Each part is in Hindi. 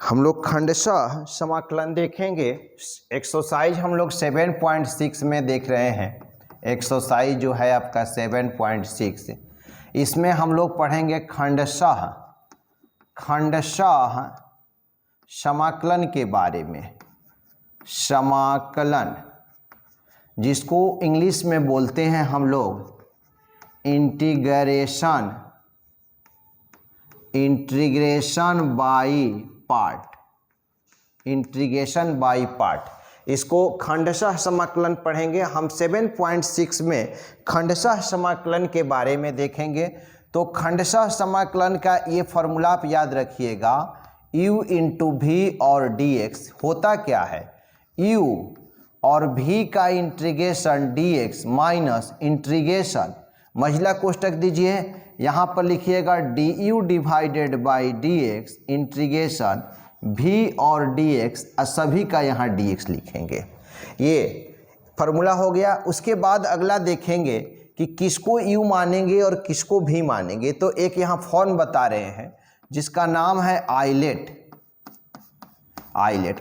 हम लोग खंडशः समाकलन देखेंगे। एक्सरसाइज हम लोग 7.6 में देख रहे हैं। एक्सरसाइज जो है आपका 7.6, इसमें हम लोग पढ़ेंगे खंडशः समाकलन के बारे में। समाकलन जिसको इंग्लिश में बोलते हैं हम लोग इंटीग्रेशन बाई पार्ट। इसको खंडशः समाकलन पढ़ेंगे हम। 7.6 में खंडशः समाकलन के बारे में देखेंगे। तो खंडशः समाकलन का ये फॉर्मूला आप याद रखिएगा, u इंटू भी और dx होता क्या है, u और v का इंटीग्रेशन dx माइनस इंटीग्रेशन महिला कोष्टक दीजिए, यहाँ पर लिखिएगा du divided by dx integration v और dx, सभी का यहाँ dx लिखेंगे। ये फार्मूला हो गया। उसके बाद अगला देखेंगे कि किसको u मानेंगे और किसको v मानेंगे। तो एक यहाँ फॉर्म बता रहे हैं जिसका नाम है आइलेट।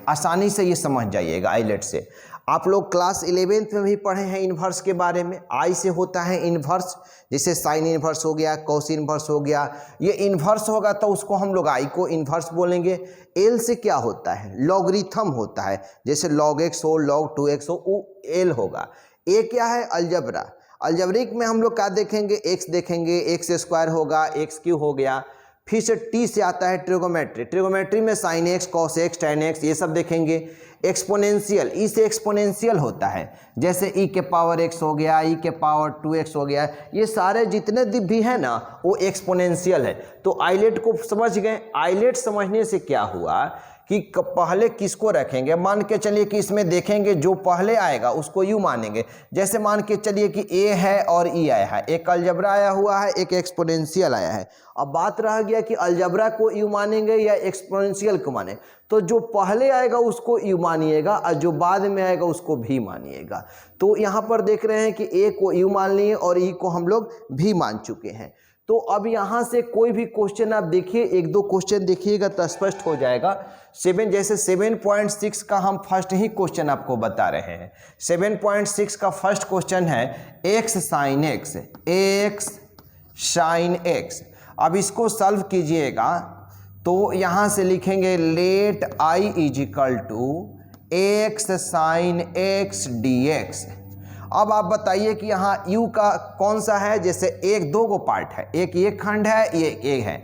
आसानी से ये समझ जाइएगा। आइलेट से आप लोग क्लास 11th में भी पढ़े हैं इन्वर्स के बारे में। आई से होता है इन्वर्स, जैसे साइन इन्वर्स हो गया, कोस इन्वर्स हो गया। ये इन्वर्स होगा तो उसको हम लोग आई को इन्वर्स बोलेंगे। एल से क्या होता है, लॉगरिथम होता है, जैसे log x हो, log 2x हो, वो एल होगा। ए क्या है, अलजबरा। अलजबरिक में हम लोग क्या देखेंगे, x देखेंगे, एक्स स्क्वायर होगा, एक्स क्यूब हो गया। फिर से टी से आता है ट्रिगोमेट्री। ट्रिगोमेट्री में sine x, cos x, ten x, ये सब देखेंगे। एक्सपोनेंशियल, ई से एक्सपोनेंशियल होता है, जैसे ई के पावर एक्स हो गया, ई के पावर 2x हो गया। ये सारे जितने भी हैं ना वो एक्सपोनेंशियल है। तो आइलेट को समझ गए। आइलेट समझने से क्या हुआ कि पहले किसको रखेंगे, मान के चलिए कि इसमें देखेंगे जो पहले आएगा उसको यू मानेंगे। जैसे मान के चलिए कि ए है और ई आया है, एक अलजबरा आया हुआ है, एक एक्सपोनेंशियल आया है। अब बात रह गया कि अलजबरा को यू मानेंगे या एक्सपोनेंशियल को माने। तो जो पहले आएगा उसको यू मानिएगा और जो बाद में आएगा उसको भी मानिएगा। तो यहाँ पर देख रहे हैं कि ए को यू मान लिए और ई को हम लोग भी मान चुके हैं। तो अब यहाँ से कोई भी क्वेश्चन आप देखिए, एक दो क्वेश्चन देखिएगा तो स्पष्ट हो जाएगा। जैसे 7.6 का हम फर्स्ट ही क्वेश्चन आपको बता रहे हैं। 7.6 का फर्स्ट क्वेश्चन है x साइन x। अब इसको सॉल्व कीजिएगा तो यहाँ से लिखेंगे let i is equal to x sine x dx। अब आप बताइए कि यहाँ u का कौन सा है, जैसे एक दो गो पार्ट है, एक ये खंड है, ये एक है।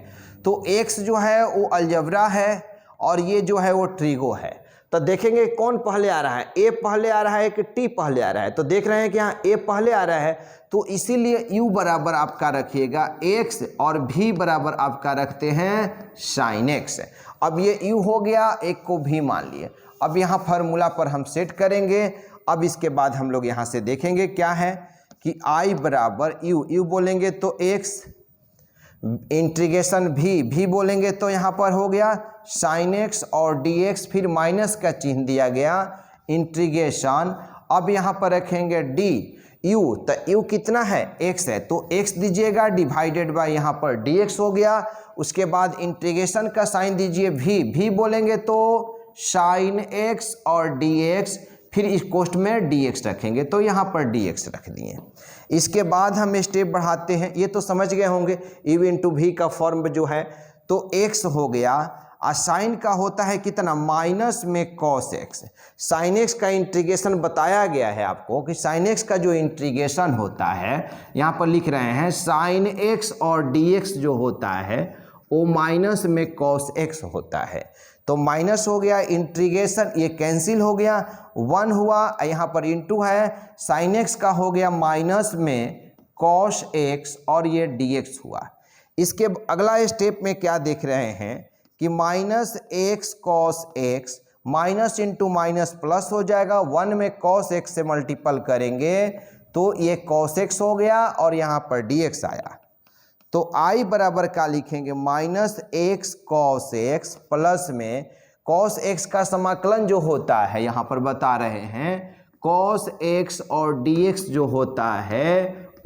तो x जो है वो अलजबरा है और ये जो है वो ट्रिगो है। तो देखेंगे कौन पहले आ रहा है, a पहले आ रहा है कि t पहले आ रहा है। तो देख रहे हैं कि यहाँ a पहले आ रहा है, तो इसीलिए u बराबर आपका रखिएगा x और v बराबर आपका रखते हैं साइन x। अब ये u हो गया, एक को v मान लिए। अब यहाँ फार्मूला पर हम सेट करेंगे। अब इसके बाद हम लोग यहाँ से देखेंगे क्या है कि i बराबर u बोलेंगे तो x इंटीग्रेशन v बोलेंगे तो यहाँ पर हो गया साइन x और dx, फिर माइनस का चिन्ह दिया गया इंटीग्रेशन। अब यहाँ पर रखेंगे du, तो u कितना है, x है, तो x दीजिएगा डिवाइडेड बाय यहाँ पर dx हो गया। उसके बाद इंटीग्रेशन का साइन दीजिए v बोलेंगे तो साइन x और dx, फिर इस कोष्ठ में dx रखेंगे तो यहाँ पर dx रख दिए। इसके बाद हम स्टेप बढ़ाते हैं। ये तो समझ गए होंगे u इंटू v का फॉर्म जो है, तो x हो गया और साइन का होता है कितना, माइनस में cos x। साइन x का इंटीग्रेशन बताया गया है आपको कि साइन x का जो इंटीग्रेशन होता है, यहाँ पर लिख रहे हैं साइन x और dx जो होता है वो माइनस में cos x होता है। तो माइनस हो गया, इंटीग्रेशन ये कैंसिल हो गया, 1 हुआ, यहाँ पर इंटू है, साइन x का हो गया माइनस में cos x और ये dx हुआ। इसके अगला स्टेप में क्या देख रहे हैं कि minus x cos x, minus into minus plus हो जाएगा, 1 में cos x से मल्टीपल करेंगे तो ये cos x हो गया और यहाँ पर dx आया। तो i बराबर का लिखेंगे minus x cos x plus में cos x का समाकलन जो होता है, यहाँ पर बता रहे हैं cos x और dx जो होता है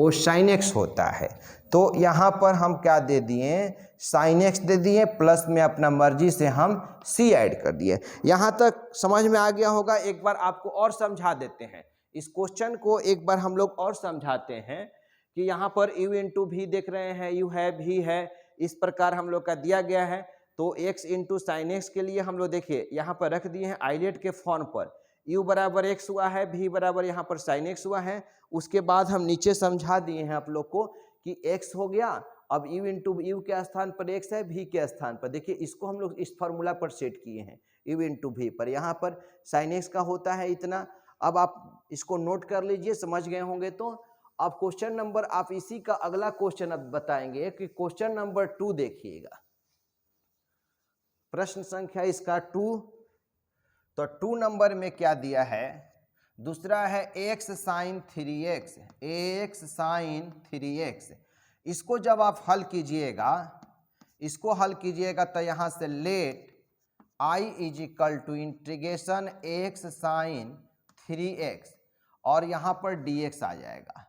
वो sin x होता है। तो यहाँ पर हम क्या दे दिए, साइन एक्स दे दिए, प्लस में अपना मर्जी से हम सी ऐड कर दिए। यहाँ तक समझ में आ गया होगा। एक बार आपको और समझा देते हैं इस क्वेश्चन को, एक बार हम लोग और समझाते हैं कि यहाँ पर u इंटू भी देख रहे हैं, u है भी है, इस प्रकार हम लोग का दिया गया है। तो x इंटू साइन एक्स के लिए हम लोग देखिए यहाँ पर रख दिए हैं आइलेट के फॉर्म पर, u बराबर x हुआ है, v बराबर यहाँ पर साइन एक्स हुआ है। उसके बाद हम नीचे समझा दिए हैं आप लोग को कि x हो गया, अब u इंटू यू के स्थान पर x है, v के स्थान पर देखिए इसको हम लोग इस फॉर्मूला पर सेट किए हैं u इंटू v पर, यहाँ पर साइन एक्स का होता है इतना। अब आप इसको नोट कर लीजिए, समझ गए होंगे। तो अब क्वेश्चन नंबर, आप इसी का अगला क्वेश्चन अब बताएंगे कि क्वेश्चन नंबर 2 देखिएगा, प्रश्न संख्या इसका 2। तो 2 नंबर में क्या दिया है, दूसरा है x sine 3x, ax sign 3x। इसको जब आप हल कीजिएगा, इसको हल कीजिएगा तो यहाँ से let i is equal to integration x sine 3x और यहाँ पर dx आ जाएगा।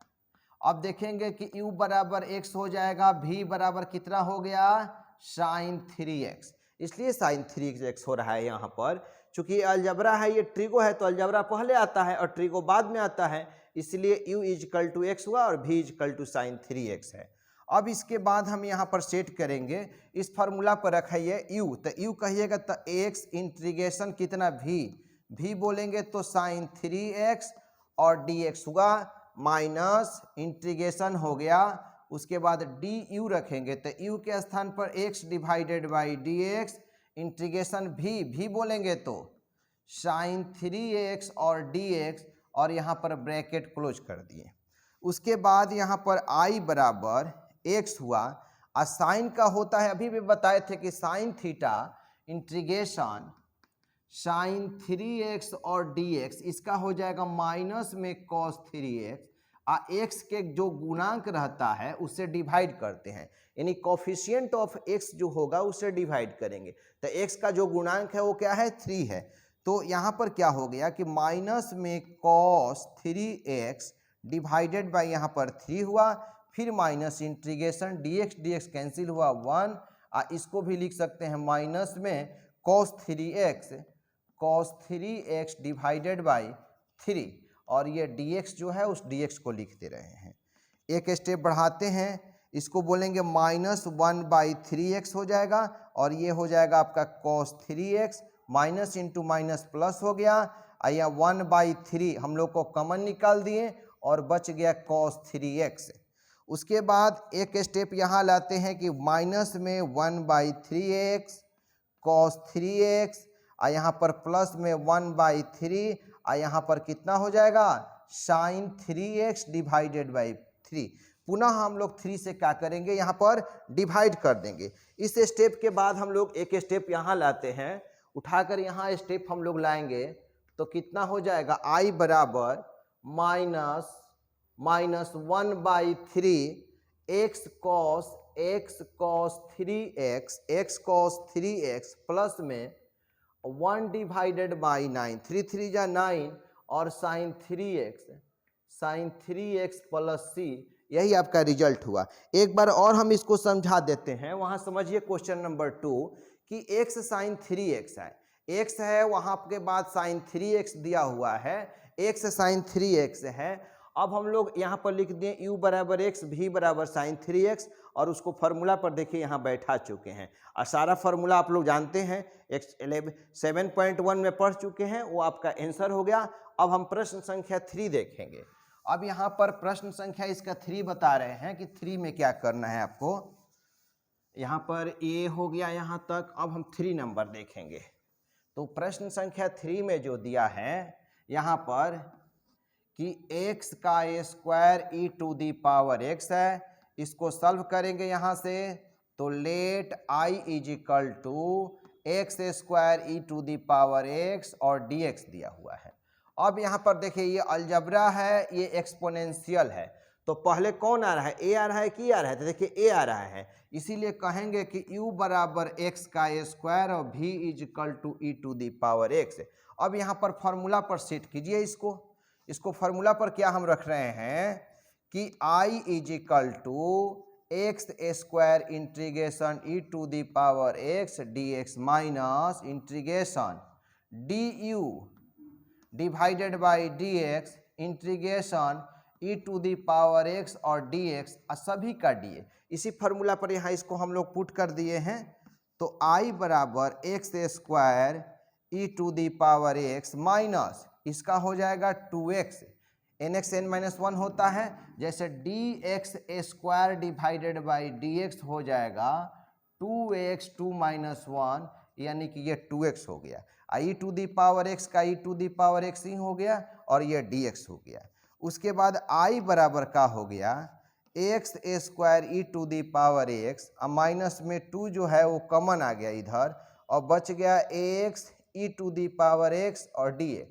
अब देखेंगे कि u बराबर x हो जाएगा, v बराबर कितना हो गया, साइन 3x, इसलिए साइन 3x हो रहा है यहाँ पर। चूंकि अलजबरा है, ये ट्रिगो है तो अलजबरा पहले आता है और ट्रिगो बाद में आता है, इसलिए u is equal to x हुआ और v is equal to sine 3x है। अब इसके बाद हम यहाँ पर सेट करेंगे, इस फार्मूला पर रखिए u, तो u कहिएगा तो x इंटीग्रेशन कितना v बोलेंगे तो साइन 3x और dx हुआ, माइनस इंटीग्रेशन हो गया, उसके बाद du रखेंगे तो u के स्थान पर x divided by dx, integration v बोलेंगे तो साइन 3x और dx और यहाँ पर ब्रैकेट क्लोज कर दिए। उसके बाद यहाँ पर i बराबर x हुआ, और साइन का होता है, अभी भी बताए थे कि sine theta integration sign 3x और dx, इसका हो जाएगा माइनस में cos 3x, x के जो गुणांक रहता है उससे डिवाइड करते हैं, यानी कोफिशिएंट ऑफ x जो होगा उससे डिवाइड करेंगे। तो x का जो गुणांक है वो क्या है, 3 है। तो यहाँ पर क्या हो गया कि माइनस में cos 3x डिवाइडेड बाय यहाँ पर 3 हुआ, फिर माइनस इंटीग्रेशन dx कैंसिल हुआ 1, इसको भी लिख सकते हैं माइनस में cos 3x डिवाइडेड बाई 3, और ये dx जो है उस dx को लिखते रहे हैं। एक स्टेप बढ़ाते हैं, इसको बोलेंगे माइनस 1/3x हो जाएगा, और ये हो जाएगा आपका cos 3x, minus into minus plus हो गया, या 1/3 हम लोग को कॉमन निकाल दिए और बच गया cos 3x। उसके बाद एक स्टेप यहाँ लाते हैं कि माइनस में 1/3x cos 3x, यहाँ पर प्लस में 1/3, यहाँ पर कितना हो जाएगा, साइन 3x डिवाइडेड बाई 3। पुनः हम लोग 3 से क्या करेंगे, यहाँ पर डिवाइड कर देंगे। इस स्टेप के बाद हम लोग एक स्टेप यहाँ लाते हैं, उठाकर यहाँ स्टेप हम लोग लाएंगे तो कितना हो जाएगा, i बराबर minus 1/3 x cos 3x plus में 1 डिवाइडेड बाई 9, 3 3 जा 9, और साइन 3x प्लस c, यही आपका रिजल्ट हुआ। एक बार और हम इसको समझा देते हैं, वहाँ समझिए क्वेश्चन नंबर 2 कि x साइन 3x है, x है वहाँ के बाद साइन 3x दिया हुआ है, x साइन 3x है। अब हम लोग यहाँ पर लिख दें u बराबर x, v बराबर साइन 3x, और उसको फार्मूला पर देखिए यहाँ बैठा चुके हैं, और सारा फार्मूला आप लोग जानते हैं, 7.1 में पढ़ चुके हैं, वो आपका आंसर हो गया। अब हम प्रश्न संख्या 3 देखेंगे। अब यहाँ पर प्रश्न संख्या इसका 3 बता रहे हैं कि 3 में क्या करना है आपको। यहाँ पर a हो गया यहाँ तक, अब हम 3 नंबर देखेंगे। तो प्रश्न संख्या 3 में जो दिया है यहाँ पर कि x का square e to the power x है, इसको सॉल्व करेंगे यहाँ से, तो let i is equal to x square e to the power x और dx दिया हुआ है। अब यहाँ पर देखिए ये अलजबरा है, ये एक्सपोनेंशियल है, तो पहले कौन आ रहा है, a आ रहा है कि आ रहा है, तो देखिए a आ रहा है, इसीलिए कहेंगे कि u बराबर x का स्क्वायर और v is equal to e to the power x। अब यहाँ पर फार्मूला पर सेट कीजिए इसको फार्मूला पर क्या हम रख रहे हैं कि i is equal to x square integration e to the power x d x minus integration d u divided by d x integration e to the power x और डी एक्स सभी का डी ए। इसी फार्मूला पर यहाँ इसको हम लोग पुट कर दिए हैं। तो आई बराबर x square e to the power x minus इसका हो जाएगा 2x n x n minus one होता है, जैसे d x square divided by d x हो जाएगा 2x 2 माइनस वन, यानी कि ये 2x हो गया। ई टू दी पावर एक्स का ई टू दी पावर एक्स ही हो गया और ये dx हो गया। उसके बाद i बराबर का हो गया x square e to the power x, minus में 2 जो है वो कॉमन आ गया इधर और बच गया x e to the power x और dx।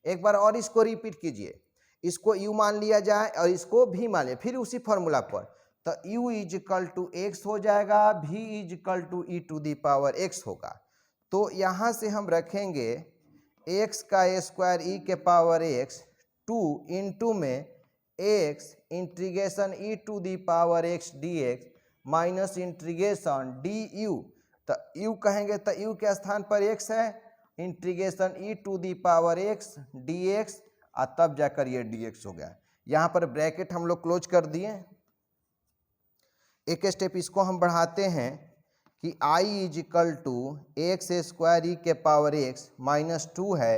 एक बार और इसको रिपीट कीजिए, इसको u मान लिया जाए और इसको v मान लिया, फिर उसी फॉर्मूला पर तो u is equal to x हो जाएगा, v is equal to e to the power x होगा। तो यहाँ से हम रखेंगे x का स्क्वायर ई के पावर एक्स 2 इंटू में x integration e to the power x d x minus integration d u. तो u कहेंगे तो u के स्थान पर x है, integration e to the power x d x और तब जाकर ये dx हो गया। यहाँ पर ब्रैकेट हम लोग क्लोज कर दिए। एक स्टेप इसको हम बढ़ाते हैं कि i is equal to x square e के पावर एक्स माइनस 2 है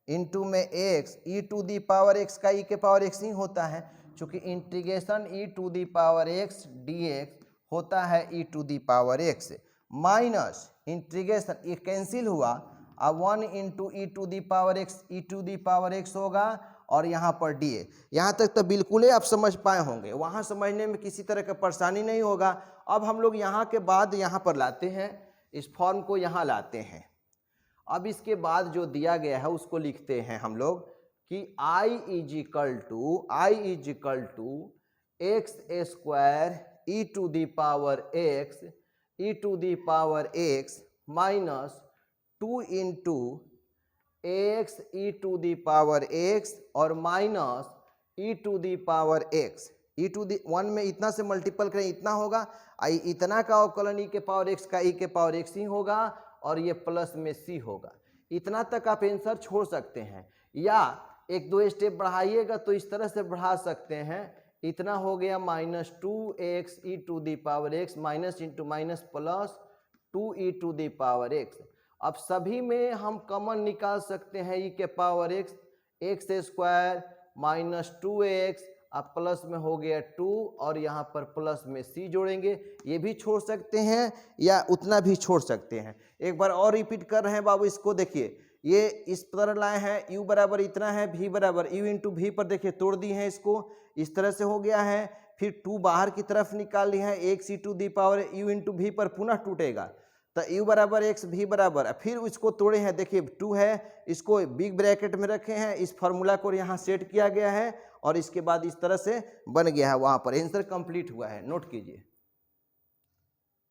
इंटू में x e to the power x का ई के पावर एक्स ही होता है, चूँकि integration e to the power x d x होता है e to the power x minus integration ये कैंसिल हुआ, अब 1 into e to the power x e to the power x होगा और यहाँ पर डी ए। यहाँ तक तो बिल्कुल ही आप समझ पाए होंगे, वहाँ समझने में किसी तरह का परेशानी नहीं होगा। अब हम लोग यहाँ के बाद यहाँ पर लाते हैं, इस फॉर्म को यहाँ लाते हैं। अब इसके बाद जो दिया गया है उसको लिखते हैं हम लोग कि i is equal to x square e to the power x minus 2 into x e to the power x और minus e to the power x. E to the 1 में इतना से मल्टीपल करें इतना होगा, आई इतना का अवकलन ई के पावर एक्स का ई के पावर एक्स ही होगा और ये प्लस में सी होगा। इतना तक आप आंसर छोड़ सकते हैं, या एक दो स्टेप बढ़ाइएगा तो इस तरह से बढ़ा सकते हैं। इतना हो गया minus 2x e to the power x minus into minus plus 2 e to the power x. अब सभी में हम कॉमन निकाल सकते हैं ई के power x, x square minus 2x अब प्लस में हो गया 2 और यहाँ पर प्लस में c जोड़ेंगे, ये भी छोड़ सकते हैं या उतना भी छोड़ सकते हैं। एक बार और रिपीट कर रहे हैं बाबू, इसको देखिए, ये इस तरह लाए हैं u बराबर इतना है, v बराबर u इंटू वी पर देखिए तोड़ दिए हैं, इसको इस तरह से हो गया है। फिर 2 बाहर की तरफ निकाल लिया है, x e to the power u into v पर पुनः टूटेगा तो u बराबर एक्स v बराबर, फिर इसको तोड़े हैं, देखिए 2 है, इसको बिग ब्रैकेट में रखे हैं, इस फार्मूला को यहाँ सेट किया गया है और इसके बाद इस तरह से बन गया है। वहाँ पर आंसर कंप्लीट हुआ है, नोट कीजिए।